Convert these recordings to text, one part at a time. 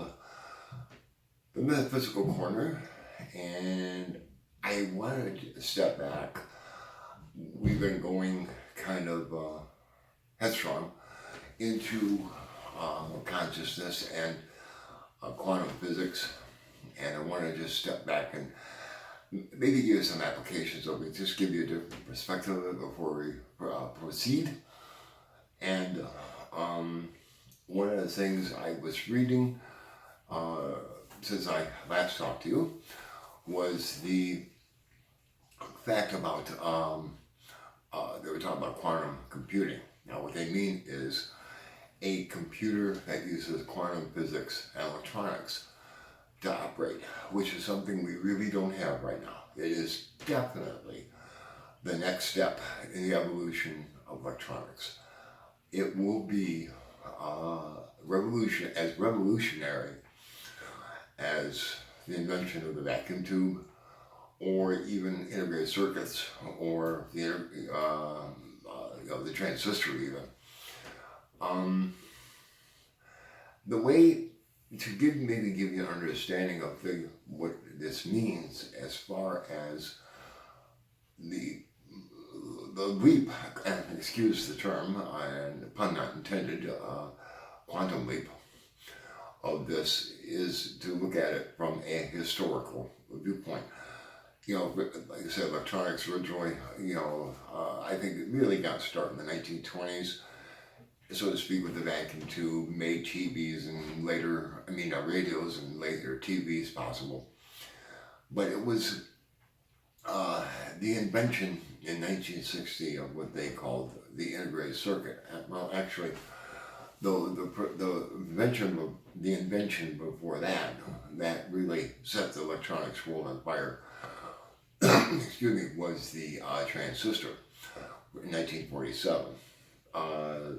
of the Metaphysical Corner, and I wanted to step back. We've been going kind of headstrong into consciousness and quantum physics, and I want to just step back and maybe give you some applications of it, just give you a different perspective of it before we proceed. And one of the things I was reading since I last talked to you was the fact about they were talking about quantum computing. Now what they mean is a computer that uses quantum physics and electronics to operate, which is something we really don't have right now. It is definitely the next step in the evolution of electronics. It will be revolutionary as the invention of the vacuum tube, or even integrated circuits, or the transistor even. The way to maybe give you an understanding of what this means as far as the leap, and excuse the term, and pun not intended, quantum leap of this is to look at it from a historical viewpoint. Like I said, electronics originally, I think it really got started in the 1920s, so to speak, with the vacuum tube, made TVs and later, radios and later TVs possible. But it was the invention in 1960 of what they called the integrated circuit. Well, actually, the invention before that really set the electronics world on fire. Excuse me, was the transistor in 1947,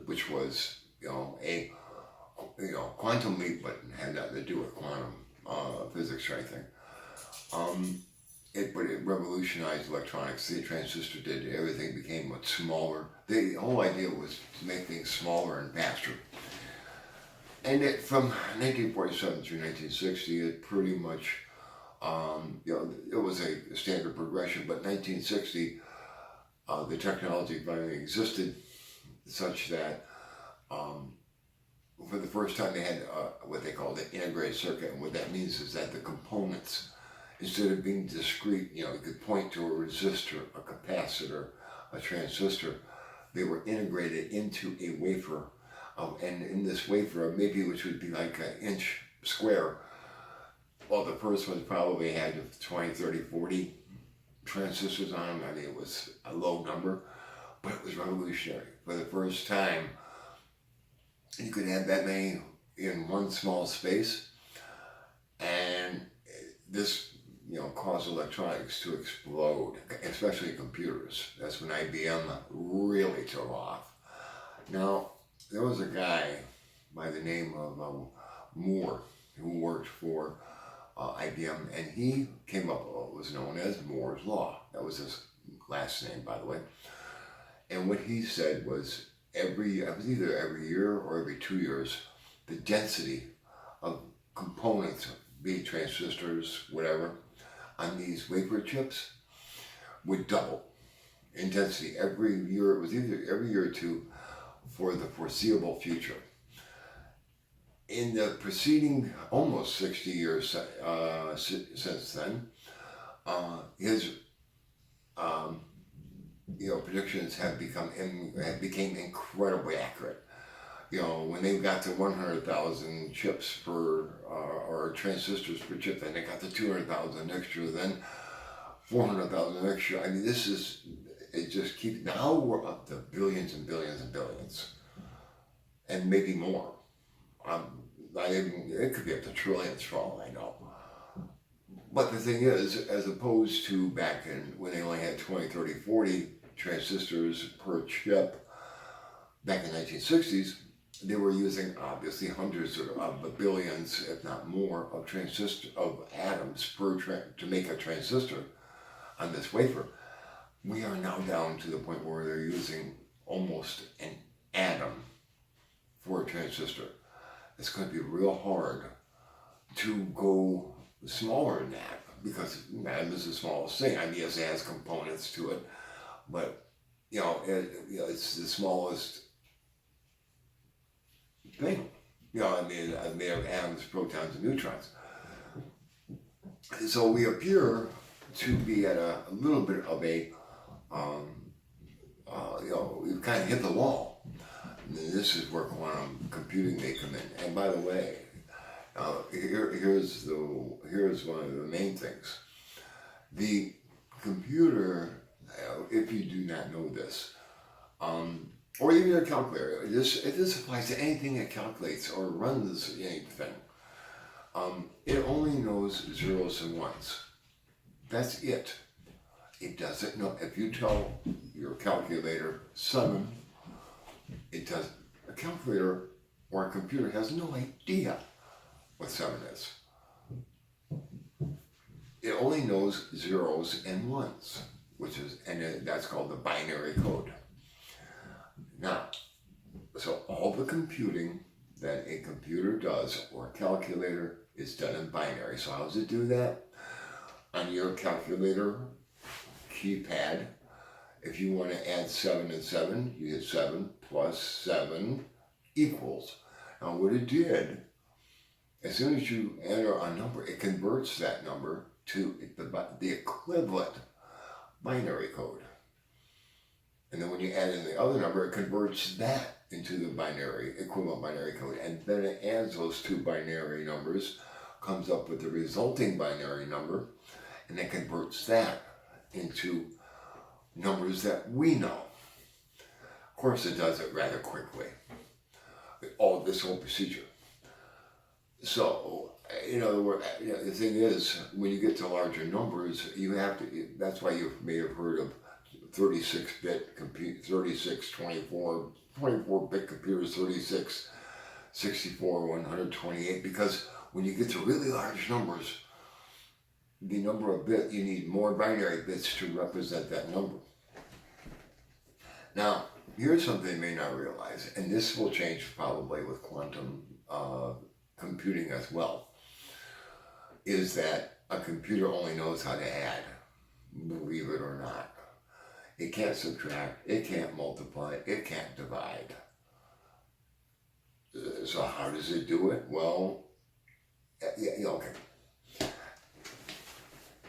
which was a quantum leap, but had nothing to do with quantum physics or anything. It revolutionized electronics. The transistor did. Everything became much smaller. The whole idea was to make things smaller and faster. And from 1947 through 1960, it pretty much, it was a standard progression. But 1960, the technology finally existed such that for the first time they had what they called an integrated circuit. And what that means is that the components, instead of being discrete, you could point to a resistor, a capacitor, a transistor, they were integrated into a wafer. And in this wafer, maybe which would be like an inch square, well, the first one probably had 20, 30, 40 transistors on them. It was a low number, but it was revolutionary. For the first time, you could have that many in one small space, and this caused electronics to explode, especially computers. That's when IBM really took off. Now, there was a guy by the name of Moore who worked for IBM, and he came up with what was known as Moore's Law. That was his last name, by the way. And what he said was either every year or every 2 years, the density of components, be it transistors, whatever, on these wafer chips would double in density every year. It was either every year or two for the foreseeable future. In the preceding almost 60 years since then, his predictions became incredibly accurate. When they got to 100,000 chips or transistors per chip, then they got to 200,000 next year, then 400,000 next year. It just keeps, now we're up to billions and billions and billions, and maybe more. It could be up to trillions for all I know. But the thing is, as opposed to back when they only had 20, 30, 40 transistors per chip, back in the 1960s, they were using obviously hundreds of billions, if not more, of atoms to make a transistor on this wafer. We are now down to the point where they're using almost an atom for a transistor. It's going to be real hard to go smaller than that, because atom is the smallest thing. I mean, yes, it has components to it, but it's the smallest thing. I mean, made of atoms, protons, and neutrons. So we appear to be at a little bit of a, we've kind of hit the wall. And this is where quantum computing may come in. And by the way, here's one of the main things. The computer, if you do not know this, or even your calculator, this applies to anything that calculates or runs anything. It only knows zeros and ones. That's it. It doesn't know. If you tell your calculator 7, it does. A calculator or a computer has no idea what 7 is. It only knows zeros and ones, and that's called the binary code. Now, so all the computing that a computer does or a calculator is done in binary. So how does it do that? On your calculator keypad, if you want to add 7 and 7, you hit 7 plus 7 equals. Now what it did, as soon as you enter a number, it converts that number to the equivalent binary code. And then when you add in the other number, it converts that into the equivalent binary code. And then it adds those two binary numbers, comes up with the resulting binary number, and then converts that into numbers that we know. Of course, it does it rather quickly. This whole procedure. So, in other words, the thing is, when you get to larger numbers, you have to. That's why you may have heard of 36-bit compute, 24-bit computers, 36, 64, 128. Because when you get to really large numbers, the number of bits, you need more binary bits to represent that number. Now, here's something you may not realize, and this will change probably with quantum computing as well, is that a computer only knows how to add, believe it or not. It can't subtract, it can't multiply, it can't divide. So how does it do it? Well, okay.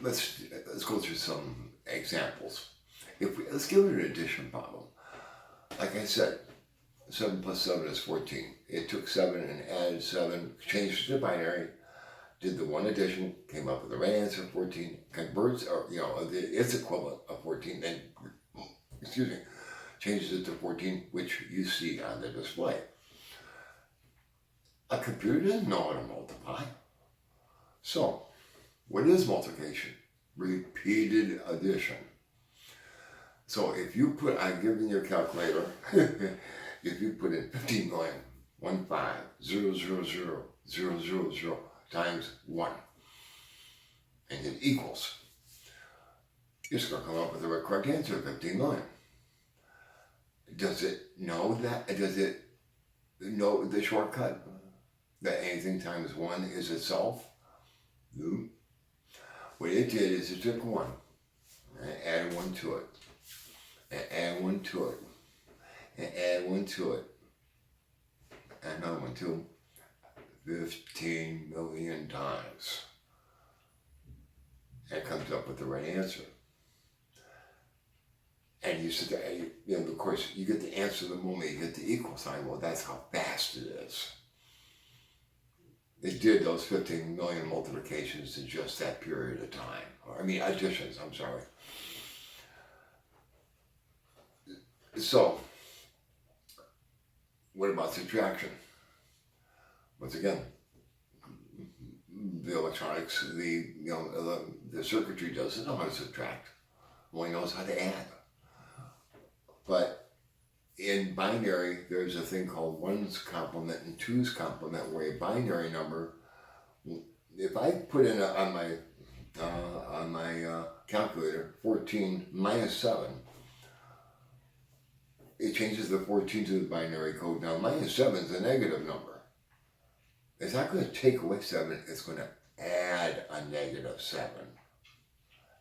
Let's go through some examples. Let's give it an addition problem. Like I said, 7 plus 7 is 14. It took 7 and added 7, changed it to binary, did the one addition, came up with the right answer, 14, converts, or its equivalent of 14, then, changes it to 14, which you see on the display. A computer doesn't know how to multiply. So, what is multiplication? Repeated addition. So if you put, I've given your calculator, if you put in 15,015,000,000 times 1, and it equals, it's going to come up with the correct answer, 15 million. Does it know that? Does it know the shortcut? That anything times 1 is itself? No. What it did is it took 1 and added 1 to it, and add 1 to it, and add 1 to it, and another 1 to it, 15 million times. And it comes up with the right answer. And you sit there, of course, you get the answer the moment you get the equal sign. Well, that's how fast it is. It did those 15 million multiplications in just that period of time. Additions, I'm sorry. So, what about subtraction? Once again, the electronics, the circuitry doesn't know how to subtract. Only knows how to add. But in binary, there's a thing called 1's complement and 2's complement, where a binary number, if I put in on my calculator 14 minus 7, it changes the 14 to the binary code. Now minus 7 is a negative number. It's not going to take away 7, it's going to add a negative 7.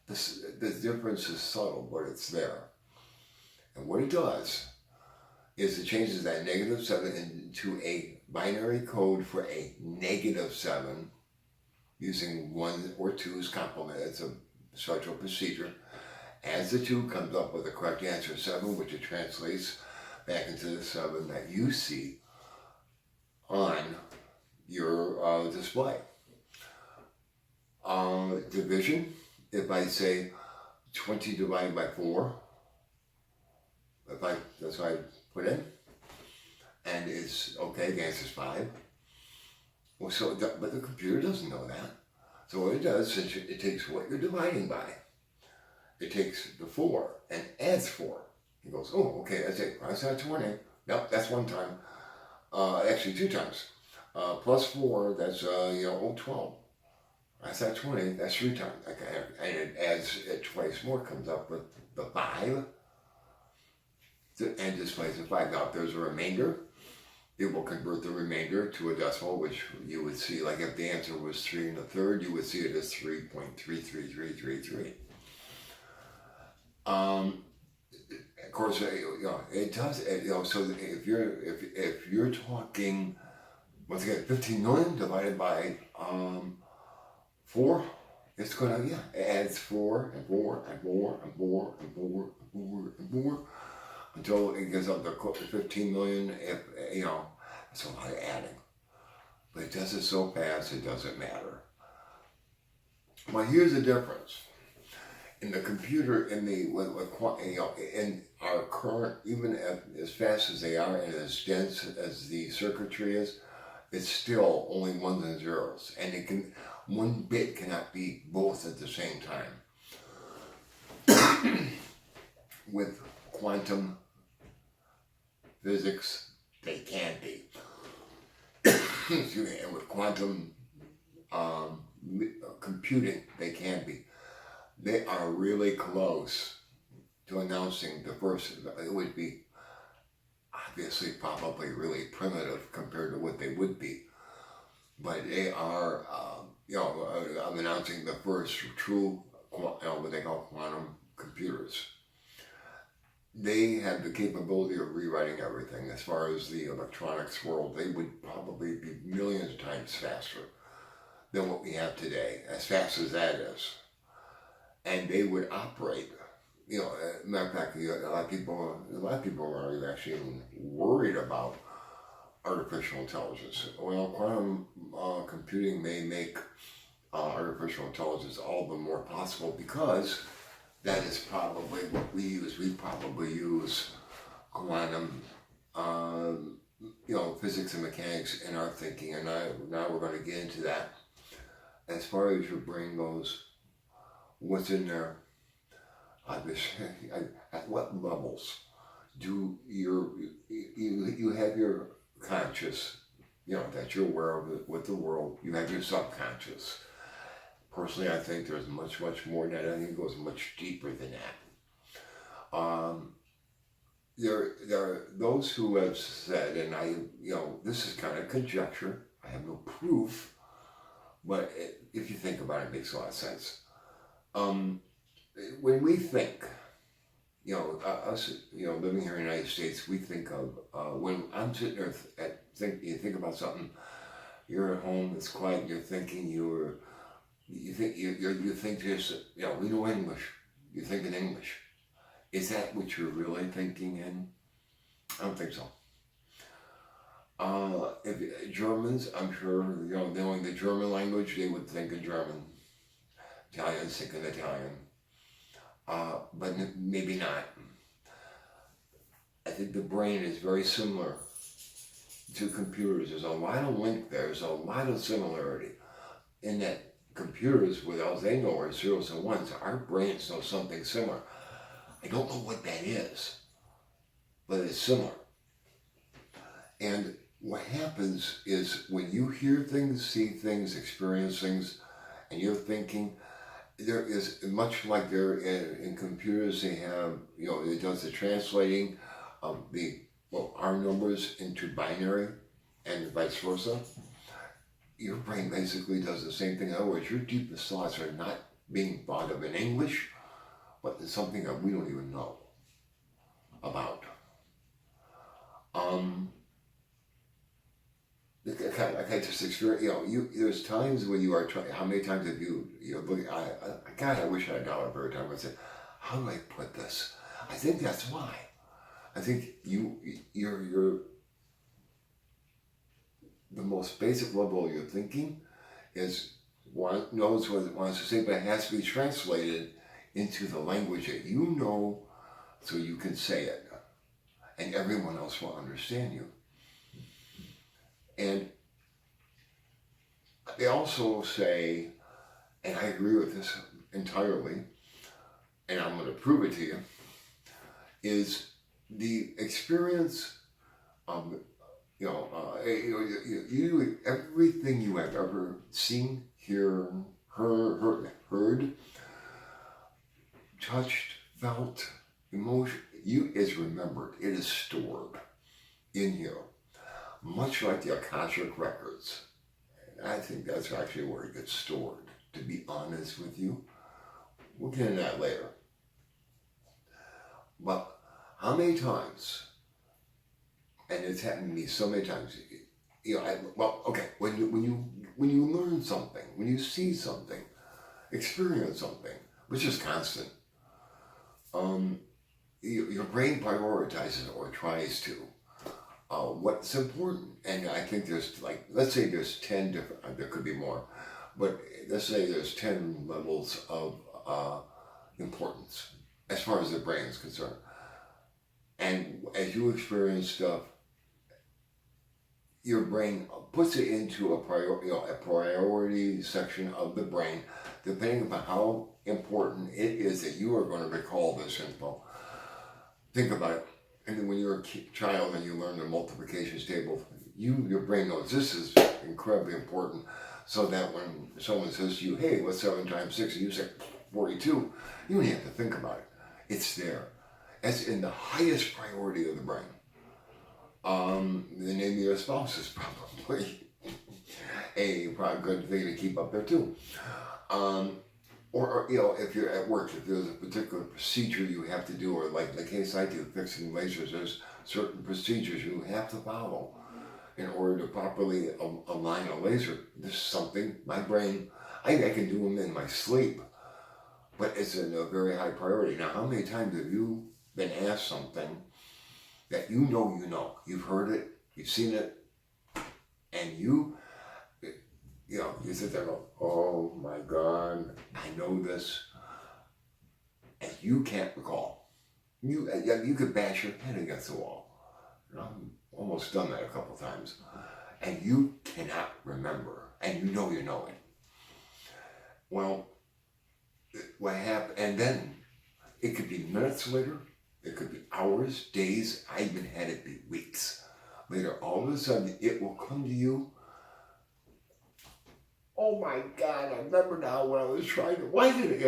The difference is subtle, but it's there. And what it does is it changes that negative 7 into a binary code for a negative 7 using 1 or 2's complement. It's a structural procedure. Adds the 2, comes up with the correct answer 7, which it translates back into the 7 that you see on your display. Division, if I say 20 divided by 4, that's what I put in, and it's okay, the answer is 5. Well, but the computer doesn't know that. So what it does, since it takes what you're dividing by, it takes the 4 and adds 4. It goes, oh, okay, that's it. That's not 20. Nope, that's 1 time. Actually, 2 times. Plus 4, that's 12. That's not 20. That's 3 times. Okay, and it adds it twice more. Comes up with the 5, and displays the 5. Now, if there's a remainder, it will convert the remainder to a decimal, which you would see, like if the answer was 3 1/3, you would see it as 3.33333. Of course, it does. So if you're talking, once again, 15 million divided by 4, it's gonna it adds 4 and 4 and 4 and 4 and 4 and 4 and 4 until it gets up to 15 million. It's a lot of adding, but it does it so fast it doesn't matter. Well, here's the difference. In the computer, in our current, even as fast as they are and as dense as the circuitry is, it's still only 1s and 0s, and one bit cannot be both at the same time. With quantum physics, they can be. Excuse me, and with quantum computing, they can be. They are really close to announcing the first. It would be obviously probably really primitive compared to what they would be, but they are, I'm announcing the first true, what they call quantum computers. They have the capability of rewriting everything. As far as the electronics world, they would probably be millions of times faster than what we have today, as fast as that is. And they would operate, matter of fact, a lot of people are actually worried about artificial intelligence. Well, quantum computing may make artificial intelligence all the more possible because that is probably what we use. We probably use quantum, physics and mechanics in our thinking, and now we're going to get into that. As far as your brain goes, what's in there? Obviously, at what levels do you have your conscious, that you're aware of it with the world. You have your subconscious. Personally, I think there's much, much more than that. I think it goes much deeper than that. There are those who have said, and this is kind of conjecture. I have no proof, but if you think about it, it makes a lot of sense. When we think, us, living here in the United States, we think of, when I'm sitting there you think about something, you're at home, it's quiet, you're thinking, you think just, we know English, you think in English. Is that what you're really thinking in? I don't think so. If Germans, I'm sure, knowing the German language, they would think in German. Italians think in Italian. But maybe not. I think the brain is very similar to computers. There's a lot of link there. There's a lot of similarity in that computers, with all they know are 0s and 1s. Our brains know something similar. I don't know what that is, but it's similar. And what happens is when you hear things, see things, experience things, and you're thinking, there is, much like there in computers, they have, it does the translating of our numbers into binary and vice versa. your brain basically does the same thing. In other words, your deepest thoughts are not being thought of in English, but it's something that we don't even know about. I just experience, there's times when you are trying, how many times have you look, God, I wish I had $1 every time I said, how do I put this? I think that's why. I think you're the most basic level of your thinking is one knows what it wants to say, but it has to be translated into the language that you know so you can say it. And everyone else will understand you. And they also say, and I agree with this entirely, and I'm going to prove it to you, is the experience of, everything you have ever seen, heard, touched, felt, emotion, is remembered. It is stored in you, much like the Akashic records. And I think that's actually where it gets stored, to be honest with you. We'll get into that later. But how many times, and it's happened to me so many times, when you learn something, when you see something, experience something, which is constant, your brain prioritizes or tries to what's important. And I think there's let's say there's 10 different, there could be more, but let's say there's 10 levels of importance as far as the brain is concerned. And as you experience stuff, your brain puts it into a priority section of the brain, depending upon how important it is that you are going to recall this info. Think about it. And when you're a child and you learn the multiplication table, your brain knows this is incredibly important, so that when someone says to you, hey, what's 7 times 6? And you say 42, you don't even have to think about it. It's there. It's in the highest priority of the brain. The name of your spouse is probably a good thing to keep up there too. Or if you're at work, if there's a particular procedure you have to do, or like the case I do, fixing lasers, there's certain procedures you have to follow in order to properly align a laser. This is something, my brain, I can do them in my sleep, but it's in a very high priority. Now, how many times have you been asked something that you know, you've heard it, you've seen it, and you sit there and go, oh my God, I know this, and you can't recall. You could bash your head against the wall. I've almost done that a couple times, and you cannot remember, and you know it. Well, what happened, and then it could be minutes later, it could be hours, days, I even had it be weeks later. All of a sudden, it will come to you. Oh my God, I remember now when I was trying to, why did it,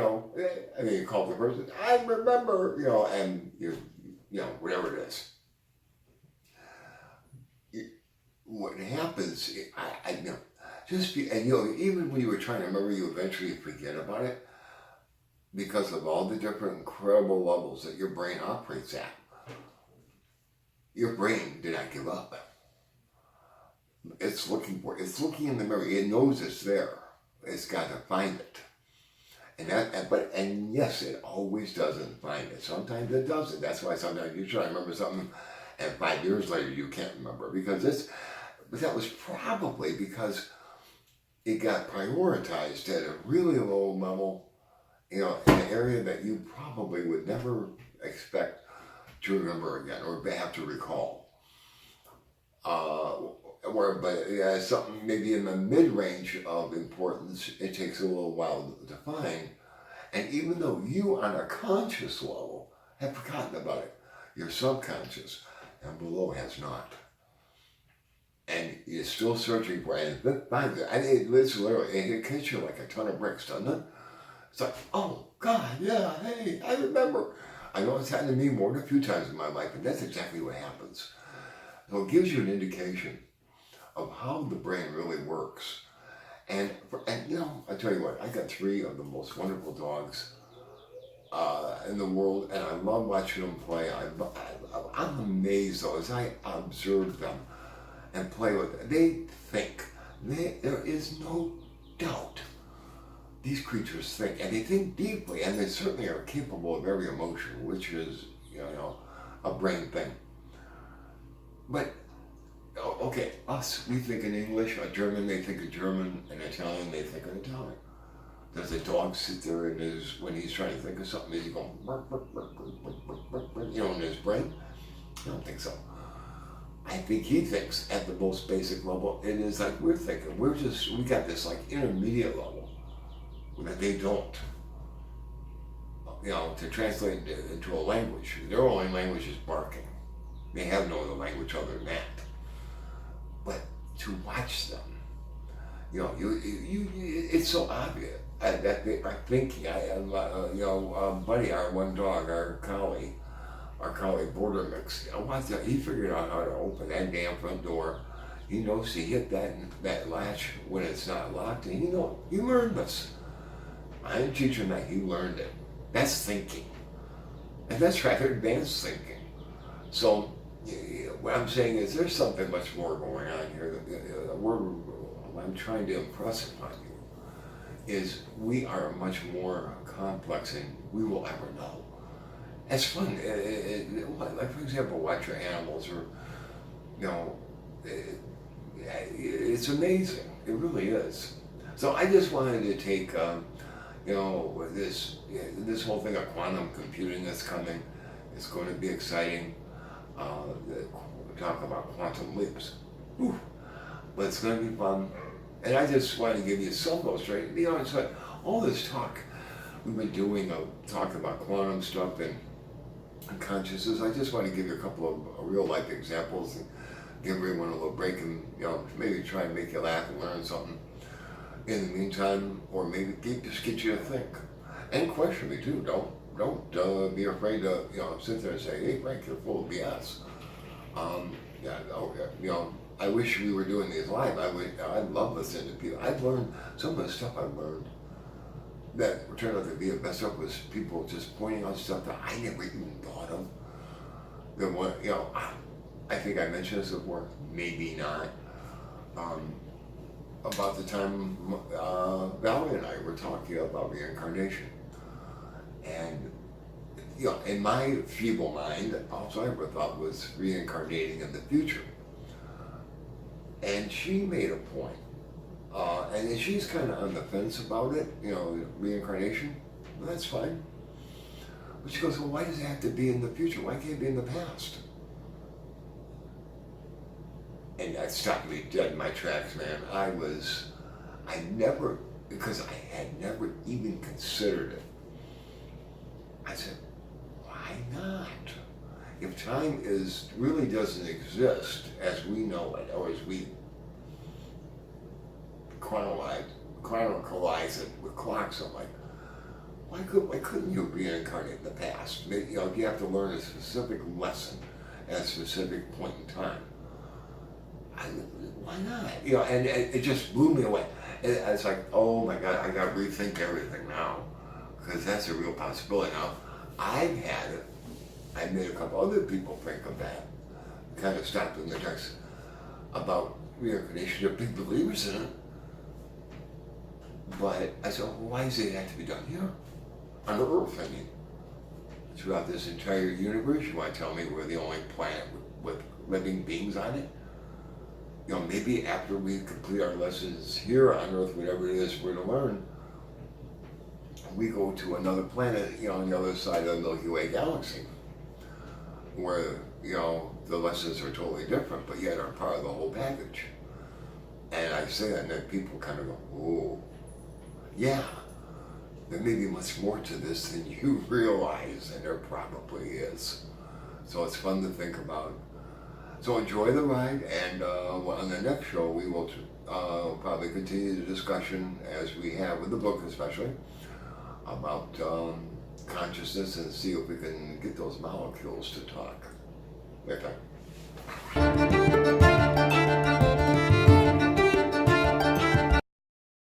and then you call the person, I remember, and whatever it is. What happens, even when you were trying to remember, you eventually forget about it because of all the different incredible levels that your brain operates at. Your brain did not give up. It's looking in the mirror. It knows it's there. It's got to find it. And yes, it always doesn't find it. Sometimes it doesn't. That's why sometimes you try to remember something, and 5 years later you can't remember but that was probably because it got prioritized at a really low level, in an area that you probably would never expect to remember again or have to recall. Something maybe in the mid-range of importance, it takes a little while to find. And even though you on a conscious level have forgotten about it, your subconscious and below has not. And you're still searching for it. It hits you like a ton of bricks, doesn't it? It's like, oh God, yeah, hey, I remember. I know it's happened to me more than a few times in my life, and that's exactly what happens. So it gives you an indication of how the brain really works. I tell you what, I got 3 of the most wonderful dogs in the world, and I love watching them play. I'm amazed though as I observe them and play with them. They think. There is no doubt these creatures think, and they think deeply, and they certainly are capable of every emotion, which is, a brain thing. But, okay, us, we think in English, a German, they think in German, an Italian, they think in Italian. Does a dog sit there and when he's trying to think of something, is he going, bark, bark, bark, bark, bark, bark, bark, in his brain? I don't think so. I think he thinks at the most basic level. It is like we're thinking. We got this like intermediate level that they don't. To translate into a language, their only language is barking. They have no other language other than that. But to watch them, it's so obvious that they are thinking. Buddy, our one dog, our collie border mix, he figured out how to open that damn front door. He knows he hit that latch when it's not locked, and he learned this. I didn't teach him that, he learned it. That's thinking. And that's rather advanced thinking. So what I'm saying is there's something much more going on here. What I'm trying to impress upon you is we are much more complex than we will ever know. It's fun. Like, for example, watch your animals, or, it's amazing. It really is. So I just wanted to take, this whole thing of quantum computing that's coming. It's going to be exciting. Talk about quantum leaps. Whew. But it's going to be fun. And I just wanted to give you some illustration. It's like all this talk we've been doing of talking about quantum stuff and consciousness. I just want to give you a couple of real life examples and give everyone a little break, and maybe try and make you laugh and learn something in the meantime, or maybe just get you to think and question me too. Don't be afraid to sit there and say, "Hey, Frank, you're full of BS." I wish we were doing these live. I love listening to people. I've learned some of the stuff I've learned that turned out to be the best stuff was people just pointing out stuff that I never even thought of. I think I mentioned this before, maybe not. About the time Valerie and I were talking about reincarnation. And, in my feeble mind, all I ever thought was reincarnating in the future. And she made a point. And she's kind of on the fence about it, reincarnation. Well, that's fine. But she goes, well, why does it have to be in the future? Why can't it be in the past? And that stopped me dead in my tracks, man. Because I had never even considered it. I said, why not? If time really doesn't exist as we know it, or as we chronicalize it with clocks, I'm like, why couldn't you reincarnate in the past? You have to learn a specific lesson at a specific point in time. Why not? And it just blew me away. It's like, oh my God, I got to rethink everything now, because that's a real possibility. Now, I've made a couple other people think of that, kind of stopped in their tracks about reincarnation. They're big believers in it. But I said, well, why does it have to be done here? On Earth, I mean. Throughout this entire universe, you want to tell me we're the only planet with living beings on it? Maybe after we complete our lessons here on Earth, whatever it is we're to learn, we go to another planet, on the other side of the Milky Way galaxy, where, the lessons are totally different, but yet are part of the whole package. And I say that, and then people kind of go, oh, yeah, there may be much more to this than you realize, and there probably is. So it's fun to think about. So enjoy the ride, and on the next show we will probably continue the discussion, as we have with the book especially, about consciousness, and see if we can get those molecules to talk. Okay.